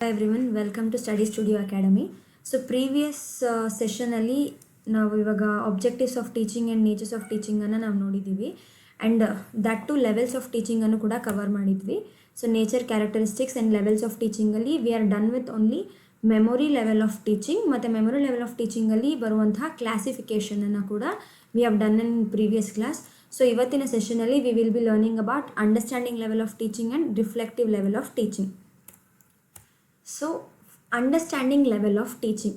Hi everyone, welcome to Study Studio Academy. So previous ಸೆಷನಲ್ಲಿ ನಾವು ಇವಾಗ objectives of teaching and natures of ಟೀಚಿಂಗನ್ನು ನಾವು ನೋಡಿದ್ದೀವಿ and that two levels of ಟೀಚಿಂಗನ್ನು ಕೂಡ ಕವರ್ ಮಾಡಿದ್ವಿ. So nature characteristics and levels of ಟೀಚಿಂಗಲ್ಲಿ we are done with only memory level of teaching ಮತ್ತು ಮೆಮೊರಿ ಲೆವೆಲ್ ಆಫ್ ಟೀಚಿಂಗಲ್ಲಿ ಬರುವಂತಹ ಕ್ಲಾಸಿಫಿಕೇಷನನ್ನು ಕೂಡ we have done in previous class. So ಇವತ್ತಿನ ಸೆಷನಲ್ಲಿ we will be learning about understanding level of teaching and reflective level of teaching. So, understanding level of teaching.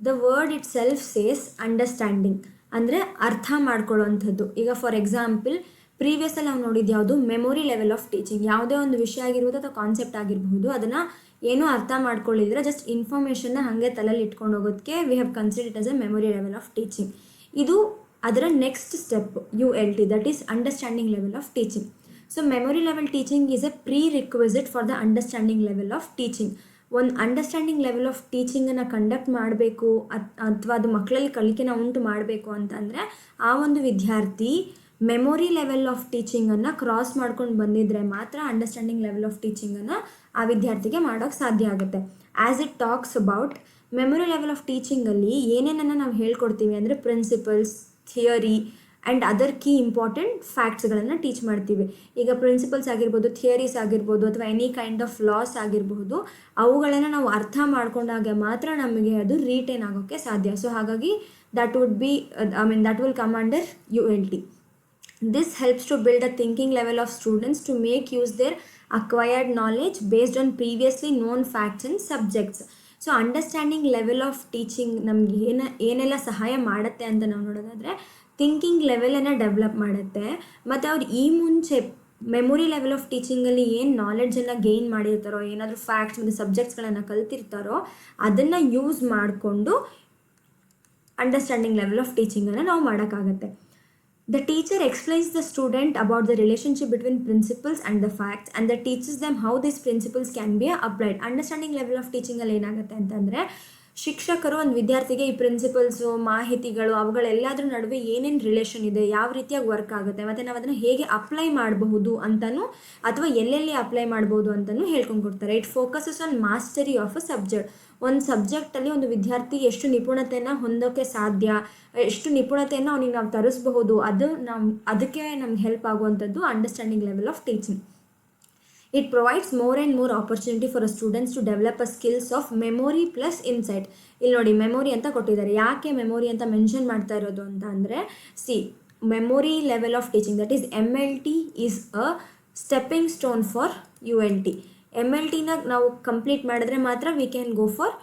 The word itself says understanding. ಅಂದರೆ ಅರ್ಥ ಮಾಡ್ಕೊಳ್ಳೋವಂಥದ್ದು. ಈಗ for example ಪ್ರೀವಿಯಸಲ್ಲಿ ನಾವು ನೋಡಿದ್ದು ಯಾವುದು memory level of teaching. ಯಾವುದೇ ಒಂದು ವಿಷಯ ಆಗಿರ್ಬೋದು ಅಥವಾ ಕಾನ್ಸೆಪ್ಟ್ ಆಗಿರಬಹುದು, ಅದನ್ನು ಏನೂ ಅರ್ಥ ಮಾಡ್ಕೊಳ್ಳಿದ್ರೆ ಜಸ್ಟ್ ಇನ್ಫಾರ್ಮೇಷನ್ನ ಹಾಗೆ ತಲೆಯಲ್ಲಿ ಇಟ್ಕೊಂಡು ಹೋಗೋದಕ್ಕೆ we have consider it as a memory level of teaching. ಇದು ಅದರ next step ULT, that is understanding level of teaching. So memory level teaching is a prerequisite for the understanding level of teaching. ಒಂದು understanding level of ಟೀಚಿಂಗನ್ನು conduct ಮಾಡಬೇಕು ಅಥವಾ ಅದು ಮಕ್ಕಳಲ್ಲಿ ಕಲಿಕೆನ ಉಂಟು ಮಾಡಬೇಕು ಅಂತಂದರೆ ಆ ಒಂದು ವಿದ್ಯಾರ್ಥಿ ಮೆಮೊರಿ ಲೆವೆಲ್ ಆಫ್ ಟೀಚಿಂಗನ್ನು ಕ್ರಾಸ್ ಮಾಡ್ಕೊಂಡು ಬಂದಿದ್ದರೆ ಮಾತ್ರ ಅಂಡರ್ಸ್ಟ್ಯಾಂಡಿಂಗ್ ಲೆವೆಲ್ ಆಫ್ ಟೀಚಿಂಗನ್ನು ಆ ವಿದ್ಯಾರ್ಥಿಗೆ ಮಾಡೋಕ್ಕೆ ಸಾಧ್ಯ ಆಗುತ್ತೆ. As it talks about memory level of ಟೀಚಿಂಗಲ್ಲಿ ಏನೇನನ್ನು ನಾವು ಹೇಳ್ಕೊಡ್ತೀವಿ ಅಂದರೆ principles, theory and other key important ಫ್ಯಾಕ್ಟ್ಸ್ಗಳನ್ನು ಟೀಚ್ ಮಾಡ್ತೀವಿ. ಈಗ ಪ್ರಿನ್ಸಿಪಲ್ಸ್ ಆಗಿರ್ಬೋದು, ಥಿಯರೀಸ್ ಆಗಿರ್ಬೋದು, ಅಥವಾ ಎನಿ ಕೈಂಡ್ ಆಫ್ ಲಾಸ್ ಆಗಿರಬಹುದು, ಅವುಗಳನ್ನು ನಾವು ಅರ್ಥ ಮಾಡ್ಕೊಂಡಾಗ ಮಾತ್ರ ನಮಗೆ ಅದು ರೀಟೇನ್ ಆಗೋಕ್ಕೆ ಸಾಧ್ಯ. ಸೊ ಹಾಗಾಗಿ that will come under ULT. This helps to build a thinking level of students to make use their acquired knowledge based on previously known facts and subjects. So understanding level of teaching ನಮ್ಗೆ ಏನೆಲ್ಲ ಸಹಾಯ ಮಾಡುತ್ತೆ ಅಂತ ನಾವು ನೋಡೋದಾದರೆ thinking ಲೆವೆಲನ್ನು develop ಮಾಡುತ್ತೆ. ಮತ್ತು ಅವ್ರು ಈ ಮುಂಚೆ ಮೆಮೊರಿ ಲೆವೆಲ್ ಆಫ್ ಟೀಚಿಂಗಲ್ಲಿ ಏನು ನಾಲೆಡ್ಜನ್ನು ಗೇನ್ ಮಾಡಿರ್ತಾರೋ, ಏನಾದರೂ ಫ್ಯಾಕ್ಟ್ಸ್ ಮತ್ತು ಸಬ್ಜೆಕ್ಟ್ಸ್ಗಳನ್ನು ಕಲ್ತಿರ್ತಾರೋ ಅದನ್ನು ಯೂಸ್ ಮಾಡಿಕೊಂಡು ಅಂಡರ್ಸ್ಟ್ಯಾಂಡಿಂಗ್ ಲೆವೆಲ್ ಆಫ್ ಟೀಚಿಂಗನ್ನು ನಾವು ಮಾಡೋಕ್ಕಾಗತ್ತೆ. The teacher explains the student about the relationship between principles and the facts and that teaches them how these principles can be applied. Understanding level of teaching ಅಲ್ಲಿ ಏನಾಗುತ್ತೆ ಅಂತಂದರೆ ಶಿಕ್ಷಕರು ಒಂದು ವಿದ್ಯಾರ್ಥಿಗೆ ಈ ಪ್ರಿನ್ಸಿಪಲ್ಸು, ಮಾಹಿತಿಗಳು, ಅವುಗಳೆಲ್ಲದ್ರ ನಡುವೆ ಏನೇನು ರಿಲೇಷನ್ ಇದೆ, ಯಾವ ರೀತಿಯಾಗಿ ವರ್ಕ್ ಆಗುತ್ತೆ, ಮತ್ತು ನಾವು ಅದನ್ನು ಹೇಗೆ ಅಪ್ಲೈ ಮಾಡಬಹುದು ಅಂತಲೂ ಅಥವಾ ಎಲ್ಲೆಲ್ಲಿ ಅಪ್ಲೈ ಮಾಡ್ಬೋದು ಅಂತಲೂ ಹೇಳ್ಕೊಂಡು ಕೊಡ್ತಾರೆ. It focuses on mastery of a subject. ಒಂದು ಸಬ್ಜೆಕ್ಟಲ್ಲಿ ಒಂದು ವಿದ್ಯಾರ್ಥಿ ಎಷ್ಟು ನಿಪುಣತೆಯನ್ನು ಹೊಂದೋಕ್ಕೆ ಸಾಧ್ಯ, ಎಷ್ಟು ನಿಪುಣತೆಯನ್ನು ಅವನಿಗೆ ನಾವು ತರಿಸಬಹುದು, ಅದಕ್ಕೆ ನಮ್ಗೆ ಹೆಲ್ಪ್ ಆಗುವಂಥದ್ದು understanding level of teaching. It provides more and more opportunity for students to develop a skills of memory plus insight. ಇಲ್ಲಿ ನೋಡಿ ಮೆಮೊರಿ ಅಂತ ಕೊಟ್ಟಿದ್ದಾರೆ. ಯಾಕೆ ಮೆಮೊರಿ ಅಂತ ಮೆನ್ಷನ್ ಮಾಡ್ತಾ ಇರೋದು ಅಂತ ಅಂದರೆ memory level of teaching, that is MLT is a stepping stone for ULT. MLTನ ನಾವು ಕಂಪ್ಲೀಟ್ ಮಾಡಿದ್ರೆ ಮಾತ್ರ we can go for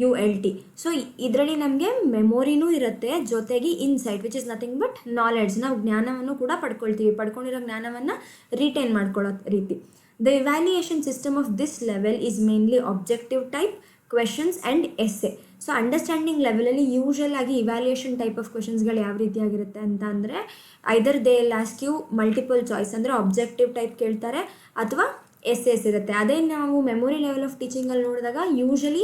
ULT. So ಇದರಲ್ಲಿ ನಮಗೆ ಮೆಮೊರಿನೂ ಇರುತ್ತೆ, ಜೊತೆಗೆ insight which is nothing but knowledge. ನಾವು ಜ್ಞಾನವನ್ನು ಕೂಡ ಪಡ್ಕೊಂಡಿರೋ ಜ್ಞಾನವನ್ನು ರಿಟೈನ್ ಮಾಡ್ಕೊಳ್ಳೋ ರೀತಿ. The evaluation system of this level is mainly objective type questions and essay. So understanding ಲೆವೆಲಲ್ಲಿ ಯೂಶಲ್ ಆಗಿ ಇವ್ಯಾಲ್ಯೂಯೇಷನ್ ಟೈಪ್ ಆಫ್ ಕ್ವೆಶನ್ಸ್ಗಳು ಯಾವ ರೀತಿಯಾಗಿರುತ್ತೆ ಅಂತ ಅಂದರೆ either they will ask you multiple choice, ಅಂದರೆ ಆಬ್ಜೆಕ್ಟಿವ್ ಟೈಪ್ ಕೇಳ್ತಾರೆ, ಅಥವಾ ಎಸ್ಸೇಸ್ ಇರುತ್ತೆ. ಅದೇ ನಾವು ಮೆಮೊರಿ ಲೆವೆಲ್ ಆಫ್ ಟೀಚಿಂಗಲ್ಲಿ ನೋಡಿದಾಗ ಯೂಶಲಿ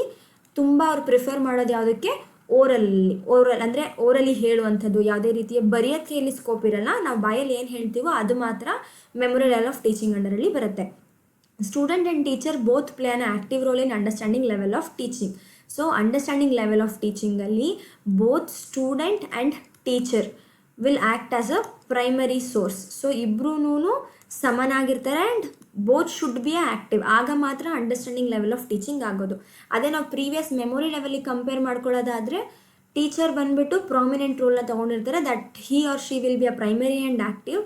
ತುಂಬ ಅವ್ರು ಪ್ರಿಫರ್ ಮಾಡೋದು ಯಾವುದಕ್ಕೆ, ಓರಲ್ ಅಂದರೆ ಓರಲಿ ಹೇಳುವಂಥದ್ದು. ಯಾವುದೇ ರೀತಿಯ ಬರೆಯೋಕ್ಕೆ ಇಲ್ಲಿ ಸ್ಕೋಪ್ ಇರಲ್ಲ, ನಾವು ಬಾಯಲ್ಲಿ ಏನು ಹೇಳ್ತೀವೋ ಅದು ಮಾತ್ರ ಮೆಮೊರಿ ಲೆವೆಲ್ ಆಫ್ ಟೀಚಿಂಗ್ ಅಂಡರಲ್ಲಿ ಬರುತ್ತೆ. Student and teacher both play an active role in understanding level of teaching. So understanding level of ಟೀಚಿಂಗಲ್ಲಿ both student and teacher will act as a primary source. So ಇಬ್ಬರೂ ಸಮನಾಗಿರ್ತಾರೆ and both should be active. ಆಗ ಮಾತ್ರ understanding level of teaching ಆಗೋದು. ಅದೇ ನಾವು previous memory ಲೆವೆಲಿಗೆ compare ಮಾಡ್ಕೊಳ್ಳೋದಾದರೆ ಟೀಚರ್ ಬಂದುಬಿಟ್ಟು ಪ್ರಾಮಿನೆಂಟ್ ರೋಲ್ನ ತೊಗೊಂಡಿರ್ತಾರೆ, that he or she will be a primary and active.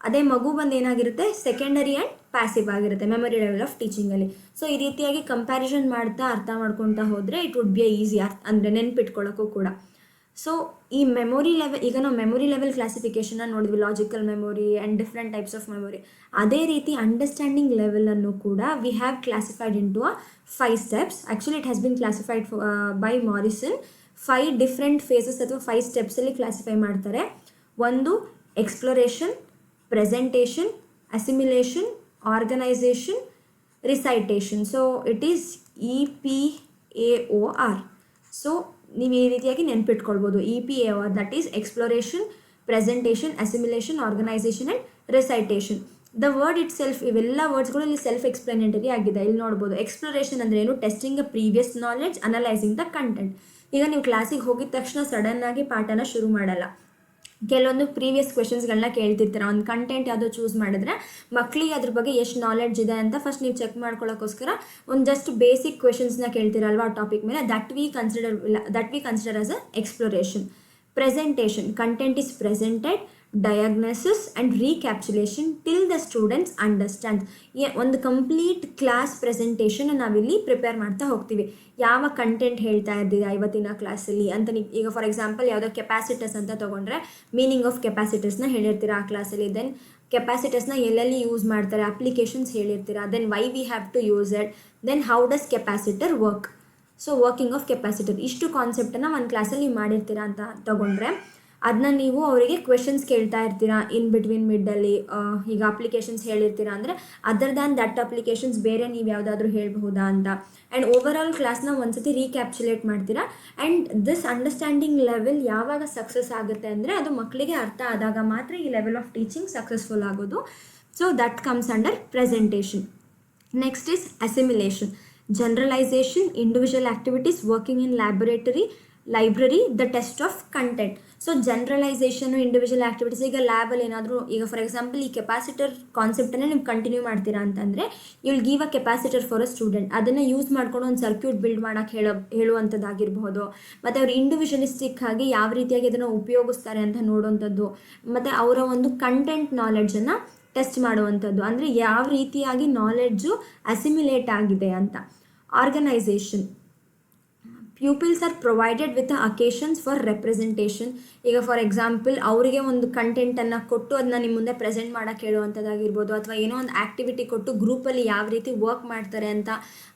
ಅದೇ ಮಗು ಬಂದು ಏನಾಗಿರುತ್ತೆ, ಸೆಕೆಂಡರಿ ಆ್ಯಂಡ್ ಪ್ಯಾಸಿವ್ ಆಗಿರುತ್ತೆ ಮೆಮೊರಿ ಲೆವೆಲ್ ಆಫ್ ಟೀಚಿಂಗಲ್ಲಿ. ಸೊ ಈ ರೀತಿಯಾಗಿ ಕಂಪ್ಯಾರಿಸನ್ ಮಾಡ್ತಾ ಅರ್ಥ ಮಾಡ್ಕೊತಾ ಹೋದರೆ ಇಟ್ ವುಡ್ ಬಿ ಈಸಿ, ಅಂದರೆ ನೆನ್ಪಿಟ್ಕೊಳ್ಳೋಕ್ಕೂ ಕೂಡ. ಸೊ ಈ ಮೆಮೊರಿ ಲೆವೆಲ್, ಈಗ ನಾವು ಮೆಮೊರಿ ಲೆವೆಲ್ ಕ್ಲಾಸಿಫಿಕೇಷನ್ನ ನೋಡಿದ್ವಿ, logical memory and different types of memory. ಅದೇ ರೀತಿ ಅಂಡರ್ಸ್ಟ್ಯಾಂಡಿಂಗ್ ಲೆವೆಲನ್ನು ಕೂಡ we have classified into 5 steps. Actually it has been classified by Morrison. 5 different phases ಅಥವಾ 5 ಸ್ಟೆಪ್ಸಲ್ಲಿ ಕ್ಲಾಸಿಫೈ ಮಾಡ್ತಾರೆ. ಒಂದು exploration, presentation, assimilation, organisation, recitation. So it is EPAOR. So ನೀವು ಈ ರೀತಿಯಾಗಿ ನೆನ್ಪಿಟ್ಕೊಳ್ಬೋದು. EPAOR, that is exploration, presentation, assimilation, organisation and recitation. The word itself, ಇವೆಲ್ಲ ವರ್ಡ್ಸ್ಗಳು ಇಲ್ಲಿ ಸೆಲ್ಫ್ ಎಕ್ಸ್ಪ್ಲನೇಟರಿ ಆಗಿದೆ. ಇಲ್ಲಿ ನೋಡ್ಬೋದು ಎಕ್ಸ್ಪ್ಲೋರೇಷನ್ ಅಂದರೆ ಏನು, testing a previous knowledge, analysing the content. ಈಗ ನೀವು ಕ್ಲಾಸಿಗೆ ಹೋಗಿದ ತಕ್ಷಣ ಸಡನ್ನಾಗಿ ಪಾಠನ ಶುರು ಮಾಡಲ್ಲ. ಕೆಲವೊಂದು ಪ್ರೀವಿಯಸ್ ಕ್ವೆಶನ್ಸ್ಗಳನ್ನ ಕೇಳ್ತಿರ್ತೀರ. ಒಂದು ಕಂಟೆಂಟ್ ಯಾವುದೋ ಚೂಸ್ ಮಾಡಿದ್ರೆ ಮಕ್ಕಳಿಗೆ ಅದ್ರ ಬಗ್ಗೆ ಎಷ್ಟು ನಾಲೆಡ್ಜ್ ಇದೆ ಅಂತ ಫಸ್ಟ್ ನೀವು ಚೆಕ್ ಮಾಡ್ಕೊಳ್ಳೋಕ್ಕೋಸ್ಕರ ಒಂದು ಜಸ್ಟ್ ಬೇಸಿಕ್ ಕ್ವೆಶನ್ಸ್ನ ಕೇಳ್ತೀರಲ್ವ ಆ ಟಾಪಿಕ್ ಮೇಲೆ, that we consider as a exploration. Presentation, content is presented, diagnosis and recapitulation till the students understand. ಒಂದು ಕಂಪ್ಲೀಟ್ ಕ್ಲಾಸ್ ಪ್ರೆಸೆಂಟೇಷನ್ ನಾವಿಲ್ಲಿ ಪ್ರಿಪೇರ್ ಮಾಡ್ತಾ ಹೋಗ್ತೀವಿ. ಯಾವ ಕಂಟೆಂಟ್ ಹೇಳ್ತಾ ಇದ್ದೀರಾ ಇವತ್ತಿನ ಕ್ಲಾಸಲ್ಲಿ ಅಂತ. ಈಗ ಫಾರ್ ಎಕ್ಸಾಂಪಲ್ ಯಾವುದೋ ಕೆಪಾಸಿಟರ್ಸ್ ಅಂತ ತೊಗೊಂಡ್ರೆ ಮೀನಿಂಗ್ ಆಫ್ ಕೆಪಾಸಿಟರ್ಸ್ನ ಹೇಳಿರ್ತೀರಾ ಆ ಕ್ಲಾಸಲ್ಲಿ. ದೆನ್ ಕೆಪಾಸಿಟರ್ಸ್ನ ಎಲ್ಲೆಲ್ಲಿ ಯೂಸ್ ಮಾಡ್ತಾರೆ, ಅಪ್ಲಿಕೇಶನ್ಸ್ ಹೇಳಿರ್ತೀರಾ. Then why we have to use it, then how does capacitor work, so working of capacitor. ಇಷ್ಟು ಕಾನ್ಸೆಪ್ಟನ್ನು ಒಂದು ಕ್ಲಾಸಲ್ಲಿ ಮಾಡಿರ್ತೀರಾ ಅಂತ ತೊಗೊಂಡ್ರೆ ಅದನ್ನ ನೀವು ಅವರಿಗೆ ಕ್ವೆಶನ್ಸ್ ಕೇಳ್ತಾ ಇರ್ತೀರಾ ಇನ್ ಬಿಟ್ವೀನ್ ಮಿಡ್ಡಲ್ಲಿ. ಈಗ ಅಪ್ಲಿಕೇಶನ್ಸ್ ಹೇಳಿರ್ತೀರಾ ಅಂದರೆ ಅದರ್ ದ್ಯಾನ್ ದಟ್ ಅಪ್ಲಿಕೇಶನ್ಸ್ ಬೇರೆ ನೀವು ಯಾವುದಾದ್ರೂ ಹೇಳಬಹುದಾ ಅಂತ. ಆ್ಯಂಡ್ ಓವರ್ ಆಲ್ ಕ್ಲಾಸ್ನ ಒಂದ್ಸತಿ ರೀಕ್ಯಾಪ್ಚುಲೇಟ್ ಮಾಡ್ತೀರಾ. ಆ್ಯಂಡ್ ದಿಸ್ ಅಂಡರ್ಸ್ಟ್ಯಾಂಡಿಂಗ್ ಲೆವೆಲ್ ಯಾವಾಗ ಸಕ್ಸಸ್ ಆಗುತ್ತೆ ಅಂದರೆ ಅದು ಮಕ್ಕಳಿಗೆ ಅರ್ಥ ಆದಾಗ ಮಾತ್ರ ಈ ಲೆವೆಲ್ ಆಫ್ ಟೀಚಿಂಗ್ ಸಕ್ಸಸ್ಫುಲ್ ಆಗೋದು. So that comes under presentation. Next is assimilation, generalisation, individual activities, working in library, the test of content. So generalisation, individual activities. ಈಗ ಲ್ಯಾಬಲ್ಲಿ ಏನಾದರೂ ಈಗ ಫಾರ್ ಎಕ್ಸಾಂಪಲ್ ಈ ಕೆಪಾಸಿಟರ್ ಕಾನ್ಸೆಪ್ಟನ್ನೇ ನೀವು ಕಂಟಿನ್ಯೂ ಮಾಡ್ತೀರಾ ಅಂತಂದರೆ you will give a capacitor for a student. ಅದನ್ನು ಯೂಸ್ ಮಾಡ್ಕೊಂಡು ಒಂದು ಸರ್ಕ್ಯೂಟ್ ಬಿಲ್ಡ್ ಮಾಡೋಕ್ಕೆ ಹೇಳುವಂಥದ್ದಾಗಿರ್ಬೋದು. ಮತ್ತು ಅವ್ರು ಇಂಡಿವಿಜುವಲಿಸ್ಟಿಕ್ ಆಗಿ ಯಾವ ರೀತಿಯಾಗಿ ಅದನ್ನು ಉಪಯೋಗಿಸ್ತಾರೆ ಅಂತ ನೋಡುವಂಥದ್ದು. ಮತ್ತು ಅವರ ಒಂದು ಕಂಟೆಂಟ್ ನಾಲೆಡ್ಜನ್ನು ಟೆಸ್ಟ್ ಮಾಡುವಂಥದ್ದು, ಅಂದರೆ ಯಾವ ರೀತಿಯಾಗಿ ನಾಲೆಡ್ಜು ಅಸಿಮಿಲೇಟ್ ಆಗಿದೆ ಅಂತ. Organisation, pupils are provided with occasions for representation. ಈಗ ಫಾರ್ ಎಕ್ಸಾಂಪಲ್ ಅವರಿಗೆ ಒಂದು ಕಂಟೆಂಟನ್ನು ಕೊಟ್ಟು ಅದನ್ನ ನಿಮ್ಮ ಮುಂದೆ ಪ್ರೆಸೆಂಟ್ ಮಾಡೋಕ್ಕೆ ಹೇಳುವಂಥದ್ದಾಗಿರ್ಬೋದು, ಅಥವಾ ಏನೋ ಒಂದು ಆ್ಯಕ್ಟಿವಿಟಿ ಕೊಟ್ಟು ಗ್ರೂಪಲ್ಲಿ ಯಾವ ರೀತಿ ವರ್ಕ್ ಮಾಡ್ತಾರೆ ಅಂತ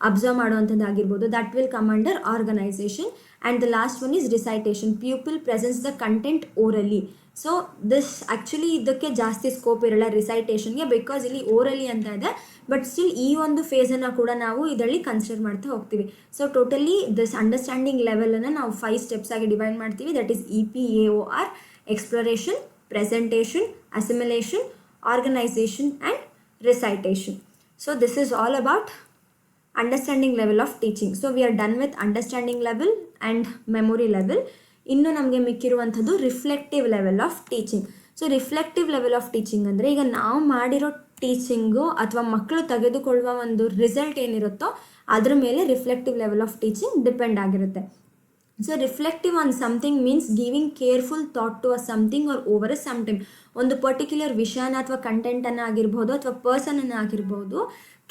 ಅಬ್ಸರ್ವ್ ಮಾಡುವಂಥದ್ದಾಗಿರ್ಬೋದು. That will come under organisation. And the last one is recitation, pupil presents the content orally. So this actually ಇದಕ್ಕೆ ಜಾಸ್ತಿ ಸ್ಕೋಪ್ ಇರಲ್ಲ ರಿಸೈಟೇಷನ್ಗೆ, ಬಿಕಾಸ್ ಇಲ್ಲಿ ಓರಲಿ ಅಂತ ಇದೆ. ಬಟ್ ಸ್ಟಿಲ್ ಈ ಒಂದು ಫೇಸನ್ನು ಕೂಡ ನಾವು ಇದರಲ್ಲಿ ಕನ್ಸಿಡರ್ ಮಾಡ್ತಾ ಹೋಗ್ತೀವಿ. ಸೊ ಟೋಟಲಿ ದಿಸ್ ಅಂಡರ್ಸ್ಟ್ಯಾಂಡಿಂಗ್ ಲೆವೆಲನ್ನು ನಾವು 5 ಸ್ಟೆಪ್ಸ್ ಆಗಿ ಡಿವೈಡ್ ಮಾಡ್ತೀವಿ. That is EPAOR: exploration, presentation, assimilation, organisation and recitation. So this is all about understanding level of teaching. So we are done with understanding level and memory level. ಇನ್ನು ನಮಗೆ ಮಿಕ್ಕಿರುವಂಥದ್ದು reflective level of teaching. So reflective level of teaching ಅಂದರೆ ಈಗ ನಾವು ಮಾಡಿರೋ teaching ಅಥವಾ ಮಕ್ಕಳು ತೆಗೆದುಕೊಳ್ಳುವ ಒಂದು ರಿಸಲ್ಟ್ ಏನಿರುತ್ತೋ ಅದ್ರ ಮೇಲೆ reflective level of teaching depend ಆಗಿರುತ್ತೆ. So reflective on something means giving careful thought to a something or over a something. ಒಂದು ಪರ್ಟಿಕ್ಯುಲರ್ ವಿಷಯನ ಅಥವಾ ಕಂಟೆಂಟನ್ನು ಆಗಿರ್ಬೋದು ಅಥವಾ ಪರ್ಸನನ್ನು ಆಗಿರ್ಬೋದು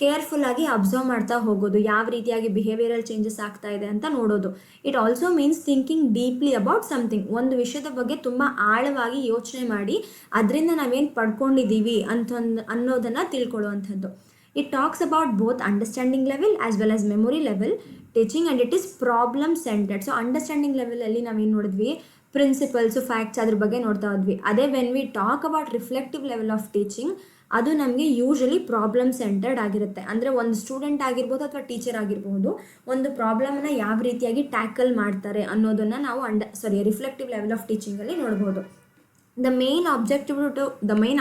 ಕೇರ್ಫುಲ್ಲಾಗಿ ಅಬ್ಸರ್ವ್ ಮಾಡ್ತಾ ಹೋಗೋದು, ಯಾವ ರೀತಿಯಾಗಿ ಬಿಹೇವಿಯರಲ್ ಚೇಂಜಸ್ ಆಗ್ತಾ ಇದೆ ಅಂತ ನೋಡೋದು. It also means thinking deeply about something. ಒಂದು ವಿಷಯದ ಬಗ್ಗೆ ತುಂಬ ಆಳವಾಗಿ ಯೋಚನೆ ಮಾಡಿ ಅದರಿಂದ ನಾವೇನು ಪಡ್ಕೊಂಡಿದ್ದೀವಿ ಅನ್ನೋದನ್ನು ತಿಳ್ಕೊಳ್ಳುವಂಥದ್ದು. It talks about both understanding level as well as memory level teaching, and it is problem centred. So understanding ಲೆವೆಲಲ್ಲಿ ನಾವೇನು ನೋಡಿದ್ವಿ, ಪ್ರಿನ್ಸಿಪಲ್ಸು, ಫ್ಯಾಕ್ಟ್ಸ್ ಅದ್ರ ಬಗ್ಗೆ ನೋಡ್ತಾ ಹೋದ್ವಿ. ಅದೇ when we talk about reflective level of teaching ಅದು ನಮಗೆ ಯೂಶಲಿ ಪ್ರಾಬ್ಲಮ್ ಸೆಂಟರ್ಡ್ ಆಗಿರುತ್ತೆ. ಅಂದರೆ ಒಂದು ಸ್ಟೂಡೆಂಟ್ ಆಗಿರ್ಬೋದು ಅಥವಾ ಟೀಚರ್ ಆಗಿರ್ಬೋದು ಒಂದು ಪ್ರಾಬ್ಲಮ್ನ ಯಾವ ರೀತಿಯಾಗಿ ಟ್ಯಾಕಲ್ ಮಾಡ್ತಾರೆ ಅನ್ನೋದನ್ನು ನಾವು ರಿಫ್ಲೆಕ್ಟಿವ್ ಲೆವೆಲ್ ಆಫ್ ಟೀಚಿಂಗಲ್ಲಿ ನೋಡ್ಬೋದು. The main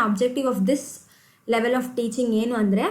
objective of this level of teaching ಏನು ಅಂದರೆ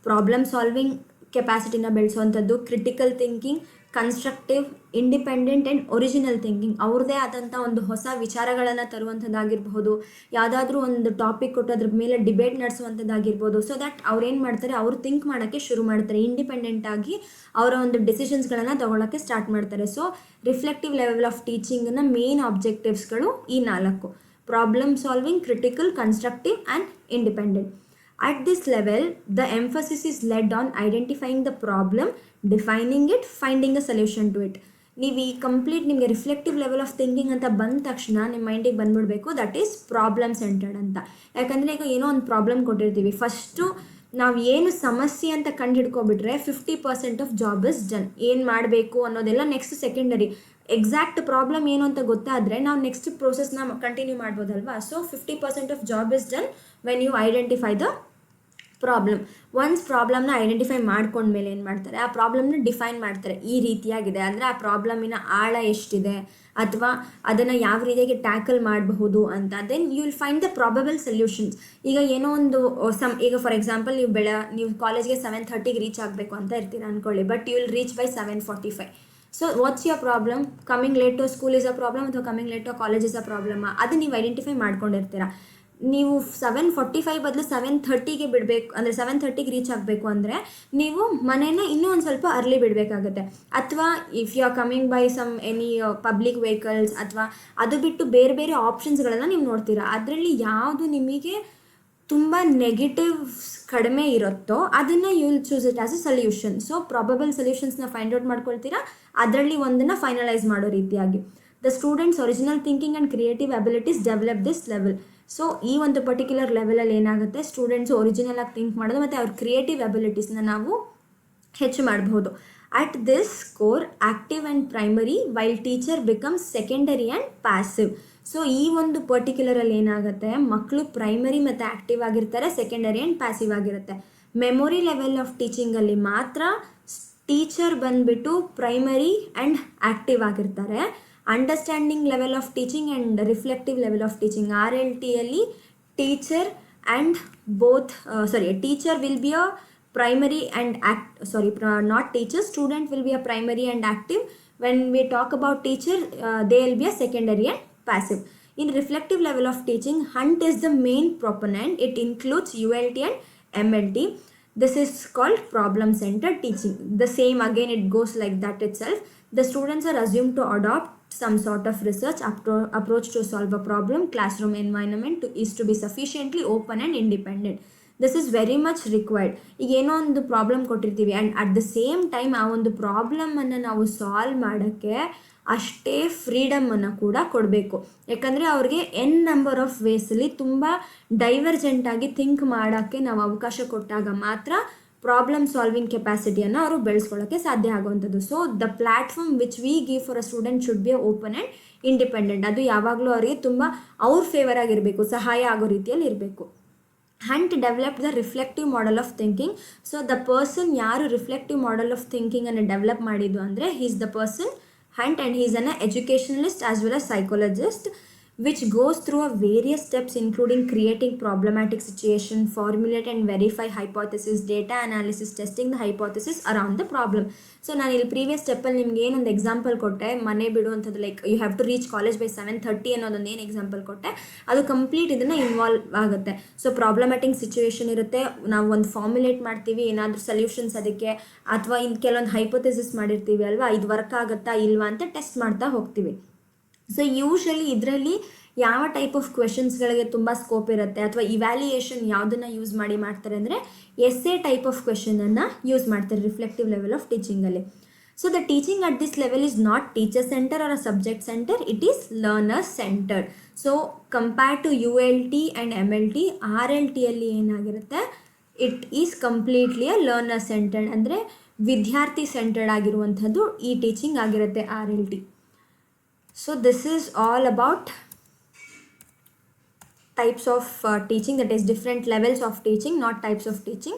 ಪ್ರಾಬ್ಲಮ್ ಸಾಲ್ವಿಂಗ್ ಕೆಪಾಸಿಟಿನ ಬೆಳೆಸುವಂಥದ್ದು, critical thinking, constructive, independent and original thinking. ಅವ್ರದ್ದೇ ಆದಂಥ ಒಂದು ಹೊಸ ವಿಚಾರಗಳನ್ನು ತರುವಂಥದ್ದಾಗಿರ್ಬೋದು, ಯಾವುದಾದ್ರೂ ಒಂದು ಟಾಪಿಕ್ ಕೊಟ್ಟು ಅದ್ರ ಮೇಲೆ ಡಿಬೇಟ್ ನಡೆಸುವಂಥದ್ದಾಗಿರ್ಬೋದು. ಸೊ ದಟ್ ಅವ್ರೇನು ಮಾಡ್ತಾರೆ, ಅವ್ರು ಥಿಂಕ್ ಮಾಡೋಕ್ಕೆ ಶುರು ಮಾಡ್ತಾರೆ, ಇಂಡಿಪೆಂಡೆಂಟಾಗಿ ಅವರ ಒಂದು ಡಿಸಿಷನ್ಸ್ಗಳನ್ನು ತೊಗೊಳ್ಳೋಕ್ಕೆ ಸ್ಟಾರ್ಟ್ ಮಾಡ್ತಾರೆ. ಸೊ ರಿಫ್ಲೆಕ್ಟಿವ್ ಲೆವೆಲ್ ಆಫ್ ಟೀಚಿಂಗ್ನ ಮೇನ್ ಆಬ್ಜೆಕ್ಟಿವ್ಸ್ಗಳು ಈ 4: problem solving, critical, constructive and independent. At this level, the emphasis is laid on identifying the problem, defining it, finding a solution to it. ನೀವು ಈ ಕಂಪ್ಲೀಟ್ ನಿಮಗೆ reflective level of thinking ಅಂತ ಬಂದ ತಕ್ಷಣ ನಿಮ್ಮ ಮೈಂಡಿಗೆ ಬಂದ್ಬಿಡಬೇಕು ದಟ್ ಈಸ್ ಪ್ರಾಬ್ಲಮ್ ಸೆಂಟರ್ಡ್ ಅಂತ. ಯಾಕಂದರೆ ಈಗ ಏನೋ ಒಂದು ಪ್ರಾಬ್ಲಮ್ ಕೊಟ್ಟಿರ್ತೀವಿ, ಫಸ್ಟು ನಾವು ಏನು ಸಮಸ್ಯೆ ಅಂತ ಕಂಡು ಹಿಡ್ಕೊಬಿಟ್ರೆ 50% ಆಫ್ ಜಾಬ್ ಇಸ್ ಡನ್. ಏನು ಮಾಡಬೇಕು ಅನ್ನೋದೆಲ್ಲ ನೆಕ್ಸ್ಟ್ ಸೆಕೆಂಡರಿ. ಎಕ್ಸಾಕ್ಟ್ ಪ್ರಾಬ್ಲಮ್ ಏನು ಅಂತ ಗೊತ್ತಾದರೆ ನಾವು ನೆಕ್ಸ್ಟ್ ಪ್ರೋಸೆಸ್ನ ಕಂಟಿನ್ಯೂ ಮಾಡ್ಬೋದಲ್ವಾ. So 50% of job is done when you identify the problem. Once ಪ್ರಾಬ್ಲಮ್ನ ಐಡೆಂಟಿಫೈ ಮಾಡ್ಕೊಂಡ್ಮೇಲೆ ಏನು ಮಾಡ್ತಾರೆ, ಆ ಪ್ರಾಬ್ಲಮ್ನ ಡಿಫೈನ್ ಮಾಡ್ತಾರೆ. ಈ ರೀತಿಯಾಗಿದೆ ಅಂದರೆ ಆ ಪ್ರಾಬ್ಲಮಿನ ಆಳ ಎಷ್ಟಿದೆ ಅಥವಾ ಅದನ್ನು ಯಾವ ರೀತಿಯಾಗಿ ಟ್ಯಾಕಲ್ ಮಾಡಬಹುದು ಅಂತ. Then you will find the probable solutions. ಈಗ ಏನೋ ಒಂದು ಈಗ ಫಾರ್ ಎಕ್ಸಾಂಪಲ್ ನೀವು ಕಾಲೇಜ್ಗೆ 7:30ಗೆ ರೀಚ್ ಆಗಬೇಕು ಅಂತ ಇರ್ತೀರ ಅಂದ್ಕೊಳ್ಳಿ, but you will reach by 7:45. So what's your problem? Coming late to school is a problem ಅಥವಾ coming late to college is a problem? ಅದು ನೀವು ಐಡೆಂಟಿಫೈ ಮಾಡ್ಕೊಂಡಿರ್ತೀರ. ನೀವು 7:45 ಬದಲು 7:30ಗೆ ಬಿಡಬೇಕು ಅಂದರೆ 7:30ಗೆ ರೀಚ್ ಆಗಬೇಕು ಅಂದರೆ ನೀವು ಮನೇನ ಇನ್ನೂ ಒಂದು ಸ್ವಲ್ಪ ಅರ್ಲಿ ಬಿಡಬೇಕಾಗುತ್ತೆ. ಅಥವಾ if you are coming by any public vehicles ಅಥವಾ ಅದು ಬಿಟ್ಟು ಬೇರೆ ಬೇರೆ ಆಪ್ಷನ್ಸ್ಗಳನ್ನು ನೀವು ನೋಡ್ತೀರಾ. ಅದರಲ್ಲಿ ಯಾವುದು ನಿಮಗೆ ತುಂಬ ನೆಗೆಟಿವ್ಸ್ ಕಡಿಮೆ ಇರುತ್ತೋ ಅದನ್ನು you will choose it as a solution. So probable ಸೊಲ್ಯೂಷನ್ಸ್ನ ಫೈಂಡ್ ಔಟ್ ಮಾಡ್ಕೊಳ್ತೀರಾ, ಅದರಲ್ಲಿ ಒಂದನ್ನು ಫೈನಲೈಸ್ ಮಾಡೋ ರೀತಿಯಾಗಿ. The students original thinking and creative abilities develop this level. So ಈ ಒಂದು ಪರ್ಟಿಕ್ಯುಲರ್ ಲೆವೆಲಲ್ಲಿ ಏನಾಗುತ್ತೆ, ಸ್ಟೂಡೆಂಟ್ಸು ಒರಿಜಿನಲ್ ಆಗಿ ಥಿಂಕ್ ಮಾಡೋದು ಮತ್ತು ಅವ್ರ ಕ್ರಿಯೇಟಿವ್ ಅಬಿಲಿಟೀಸ್ನ ನಾವು ಹೆಚ್ಚು ಮಾಡಬಹುದು. At this core active and primary while teacher becomes secondary and passive. So ಈ ಒಂದು ಪರ್ಟಿಕ್ಯುಲರಲ್ಲಿ ಏನಾಗುತ್ತೆ, ಮಕ್ಕಳು ಪ್ರೈಮರಿ ಮತ್ತು ಆ್ಯಕ್ಟಿವ್ ಆಗಿರ್ತಾರೆ, ಸೆಕೆಂಡರಿ ಆ್ಯಂಡ್ ಪ್ಯಾಸಿವ್ ಆಗಿರುತ್ತೆ. ಮೆಮೊರಿ ಲೆವೆಲ್ ಆಫ್ ಟೀಚಿಂಗಲ್ಲಿ ಮಾತ್ರ ಟೀಚರ್ ಬಂದುಬಿಟ್ಟು ಪ್ರೈಮರಿ ಆ್ಯಂಡ್ ಆ್ಯಕ್ಟಿವ್ ಆಗಿರ್ತಾರೆ. Understanding level of teaching and reflective level of teaching RLTಯಲ್ಲಿ teacher and teacher will be a primary and not teacher, student will be a primary and active. When we talk about teacher, they will be a secondary and passive. In reflective level of teaching, Hunt is the main proponent. It includes ULT and MLT. This is called problem centered teaching. The same again, it goes like that itself. The students are assumed to adopt some sort of research approach to solve a problem. Classroom environment is to be sufficiently open and independent. This is very much required. ಈಗ ಏನೋ ಒಂದು problem ಕೊಟ್ಟಿರ್ತೀವಿ and at the same time ಆ ಒಂದು ಪ್ರಾಬ್ಲಮನ್ನು ನಾವು solve ಮಾಡೋಕ್ಕೆ ಅಷ್ಟೇ ಫ್ರೀಡಮನ್ನು ಕೂಡ ಕೊಡಬೇಕು. ಯಾಕಂದರೆ ಅವ್ರಿಗೆ ನಂಬರ್ ಆಫ್ ವೇಸಲ್ಲಿ ತುಂಬ ಡೈವರ್ಜೆಂಟಾಗಿ ಥಿಂಕ್ ಮಾಡೋಕ್ಕೆ ನಾವು ಅವಕಾಶ ಕೊಟ್ಟಾಗ ಮಾತ್ರ ಪ್ರಾಬ್ಲಮ್ ಸಾಲ್ವಿಂಗ್ ಕೆಪಾಸಿಟಿಯನ್ನು ಅವರು ಬೆಳೆಸ್ಕೊಳ್ಳೋಕ್ಕೆ ಸಾಧ್ಯ ಆಗುವಂಥದ್ದು. So the platform which we give for a student should be open and independent. ಅದು ಯಾವಾಗಲೂ ಅವರಿಗೆ ತುಂಬ ಅವ್ರ ಫೇವರ್ ಆಗಿರಬೇಕು, ಸಹಾಯ ಆಗೋ ರೀತಿಯಲ್ಲಿ ಇರಬೇಕು. Hunt developed the reflective model of thinking. So the person ಯಾರು reflective model of thinking ಅನ್ನು ಡೆವಲಪ್ ಮಾಡಿದ್ದು ಅಂದರೆ he is the person Hunt, and he is an educationalist as well as psychologist, which goes through a various steps including creating problematic situation, formulate and verify hypothesis, data analysis, testing the hypothesis around the problem. So ನಾನು ಇಲ್ಲಿ previous ಸ್ಟೆಪ್ಪಲ್ಲಿ ನಿಮ್ಗೆ ಏನೊಂದು example ಕೊಟ್ಟೆ, ಮನೆ ಬಿಡುವಂಥದ್ದು, like you have to reach college by 7:30 ಅನ್ನೋದೊಂದು ಏನು ಎಕ್ಸಾಂಪಲ್ ಕೊಟ್ಟೆ, ಅದು ಕಂಪ್ಲೀಟ್ ಇದನ್ನು ಇನ್ವಾಲ್ವ್ ಆಗುತ್ತೆ. ಸೊ ಪ್ರಾಬ್ಲಮ್ಯಾಟಿಕ್ ಸಿಚುವೇಶನ್ ಇರುತ್ತೆ, ನಾವು ಒಂದು ಫಾರ್ಮುಲೇಟ್ ಮಾಡ್ತೀವಿ ಏನಾದರೂ ಸೊಲ್ಯೂಷನ್ಸ್ ಅದಕ್ಕೆ, ಅಥವಾ ಇನ್ನು ಕೆಲವೊಂದು ಹೈಪೋಥೆಸಿಸ್ ಮಾಡಿರ್ತೀವಿ ಅಲ್ವಾ, ಇದು ವರ್ಕ್ ಆಗುತ್ತಾ ಇಲ್ವಾ ಅಂತ ಟೆಸ್ಟ್ ಮಾಡ್ತಾ ಹೋಗ್ತೀವಿ. ಸೊ ಯೂಶಲಿ ಇದರಲ್ಲಿ ಯಾವ ಟೈಪ್ ಆಫ್ ಕ್ವೆಶನ್ಸ್ಗಳಿಗೆ ತುಂಬ ಸ್ಕೋಪ್ ಇರುತ್ತೆ ಅಥವಾ ಇವ್ಯಾಲ್ಯೂಯೇಷನ್ ಯಾವುದನ್ನು ಯೂಸ್ ಮಾಡ್ತಾರೆ ಅಂದರೆ ಎಸ್ಸೆ ಟೈಪ್ ಆಫ್ ಕ್ವೆಶನನ್ನು ಯೂಸ್ ಮಾಡ್ತಾರೆ ರಿಫ್ಲೆಕ್ಟಿವ್ ಲೆವೆಲ್ ಆಫ್ ಟೀಚಿಂಗಲ್ಲಿ. So the teaching at this level is not teacher centre or a subject centre, it is learner centred. So compared to ULT and MLT, RLTಯಲ್ಲಿ ಏನಾಗಿರುತ್ತೆ, it is completely a learner centred, ಅಂದರೆ ವಿದ್ಯಾರ್ಥಿ centred ಆಗಿರುವಂಥದ್ದು ಈ teaching ಆಗಿರುತ್ತೆ RLT. So this is all about types of teaching, that is different levels of teaching, not types of teaching.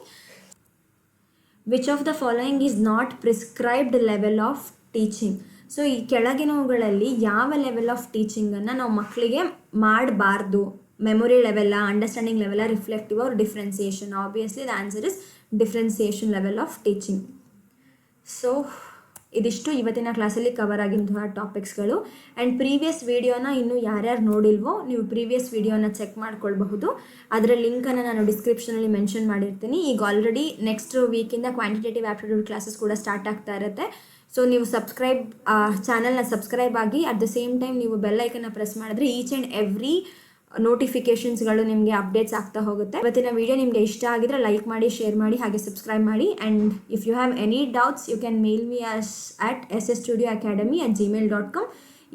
Which of the following is not prescribed level of teaching? So ಈ ಕೆಳಗಿನವುಗಳಲ್ಲಿ ಯಾವ level of ಟೀಚಿಂಗನ್ನು ನಾವು ಮಕ್ಕಳಿಗೆ ಮಾಡಬಾರ್ದು? Memory ಲೆವೆಲ್ಲ, understanding ಲೆವೆಲ್ಲ, reflective or differentiation? Obviously the answer is differentiation level of teaching. So ಇದಿಷ್ಟು ಇವತ್ತಿನ ಕ್ಲಾಸಲ್ಲಿ ಕವರ್ ಆಗಿರುವಂತಹ ಟಾಪಿಕ್ಸ್ಗಳು. ಆ್ಯಂಡ್ ಪ್ರೀವಿಯಸ್ ವೀಡಿಯೋನ ಇನ್ನೂ ಯಾರ್ಯಾರು ನೋಡಿಲ್ವೋ ನೀವು ಪ್ರೀವಿಯಸ್ ವೀಡಿಯೋನ ಚೆಕ್ ಮಾಡ್ಕೊಳ್ಬಹುದು. ಅದರ ಲಿಂಕನ್ನು ನಾನು ಡಿಸ್ಕ್ರಿಪ್ಷನಲ್ಲಿ ಮೆನ್ಷನ್ ಮಾಡಿರ್ತೀನಿ. ಈಗ ಆಲ್ರೆಡಿ ನೆಕ್ಸ್ಟ್ ವೀಕಿಂದ ಕ್ವಾಂಟಿಟೇಟಿವ್ ಆ್ಯಪ್ಟಿಟ್ಯೂಡ್ ಕ್ಲಾಸಸ್ ಕೂಡ ಸ್ಟಾರ್ಟ್ ಆಗ್ತಾ ಇರುತ್ತೆ. ಸೊ ನೀವು ಚಾನಲ್ನ ಸಬ್ಸ್ಕ್ರೈಬ್ ಆಗಿ, ಅಟ್ ದ ಸೇಮ್ ಟೈಮ್ ನೀವು ಬೆಲ್ ಐಕನ್ನ ಪ್ರೆಸ್ ಮಾಡಿದ್ರೆ ಈಚ್ ಆ್ಯಂಡ್ ಎವ್ರಿ ನೋಟಿಫಿಕೇಷನ್ಸ್ಗಳು ನಿಮಗೆ ಅಪ್ಡೇಟ್ಸ್ ಆಗ್ತಾ ಹೋಗುತ್ತೆ. ಇವತ್ತಿನ ವಿಡಿಯೋ ನಿಮಗೆ ಇಷ್ಟ ಆಗಿದ್ರೆ ಲೈಕ್ ಮಾಡಿ, ಶೇರ್ ಮಾಡಿ, ಹಾಗೆ ಸಬ್ಸ್ಕ್ರೈಬ್ ಮಾಡಿ. And if you have any doubts you can mail me at ssstudioacademy@gmail.com.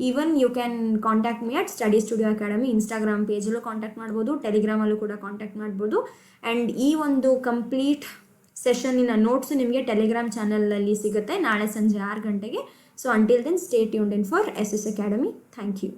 Even you can contact me at study studio academy. Instagram ಪೇಜಲ್ಲೂ ಕಾಂಟ್ಯಾಕ್ಟ್ ಮಾಡ್ಬೋದು, ಟೆಲಿಗ್ರಾಮಲ್ಲೂ ಕೂಡ ಕಾಂಟ್ಯಾಕ್ಟ್ ಮಾಡ್ಬೋದು. ಆ್ಯಂಡ್ ಈ ಒಂದು ಕಂಪ್ಲೀಟ್ ಸೆಷನ್ನಿನ ನೋಟ್ಸು ನಿಮಗೆ ಟೆಲಿಗ್ರಾಮ್ ಚಾನಲಲ್ಲಿ ಸಿಗುತ್ತೆ ನಾಳೆ ಸಂಜೆ 6 ಗಂಟೆಗೆ. So until then stay tuned in for SS Academy. Thank you.